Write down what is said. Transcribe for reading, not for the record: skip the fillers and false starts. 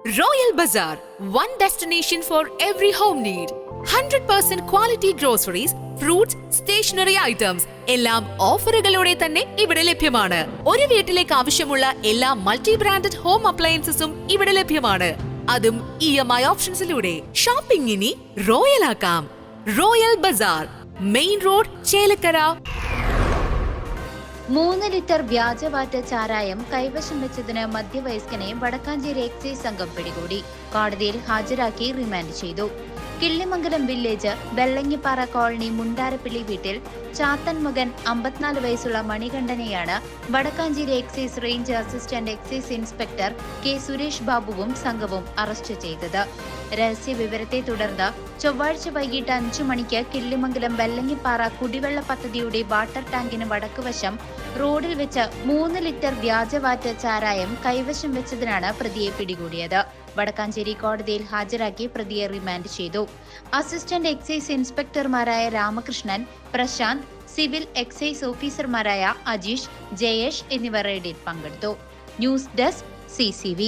Royal Bazaar, one destination for every home need. 100% quality groceries, fruits, stationery items എല്ലാം ഓഫറുകളോടെ തന്നെ ഇവിടെ ലഭ്യമാണ്. ഒരു വീട്ടിലേക്ക് ആവശ്യമുള്ള എല്ലാ മൾട്ടി ബ്രാൻഡഡ് ഹോം അപ്ലയൻസസും ഇവിടെ ലഭ്യമാണ്. അതും EMI ഓപ്ഷൻസിലൂടെ. ഷോപ്പിംഗ് ഇനി റോയൽ ആക്കാം. Royal Bazaar, main road, Chelakkara. 3 litre വ്യാജവാറ്റ ചാരായം കൈവശം വെച്ചതിന് മധ്യവയസ്കനെ വടക്കാഞ്ചേരി എക്സൈസ് സംഘം പിടികൂടി. കോടതിയിൽ ഹാജരാക്കി റിമാൻഡ് ചെയ്തു. കിള്ളിമംഗലം വില്ലേജ് വെള്ളങ്ങിപ്പാറ കോളനി മുണ്ടാരപ്പിള്ളി വീട്ടിൽ ചാത്തൻ മകൻ 54 വയസ്സുള്ള മണികണ്ഠനെയാണ് Vadakkanchery excise range assistant excise inspector K Suresh ബാബുവും സംഘവും അറസ്റ്റ് ചെയ്തത്. രഹസ്യ വിവരത്തെ തുടർന്ന് ചൊവ്വാഴ്ച വൈകിട്ട് 5 മണിക്ക് കിള്ളിമംഗലം വെള്ളങ്ങിപ്പാറ കുടിവെള്ള പദ്ധതിയുടെ വാട്ടർ ടാങ്കിന് വടക്കുവശം റോഡിൽ വെച്ച് 3 ലിറ്റർ വ്യാജവാറ്റ ചാരായം കൈവശം വെച്ചതിനാണ് പ്രതിയെ പിടികൂടിയത്. വടക്കാഞ്ചേരി കോടതിയിൽ ഹാജരാക്കി പ്രതിയെ റിമാൻഡ് ചെയ്തു. അസിസ്റ്റന്റ് എക്സൈസ് ഇൻസ്പെക്ടർമാരായ രാമകൃഷ്ണൻ, പ്രശാന്ത്, സിവിൽ എക്സൈസ് ഓഫീസർമാരായ അജീഷ്, ജയേഷ് എന്നിവർ റെയ്ഡിൽ പങ്കെടുത്തു. News desk CCV.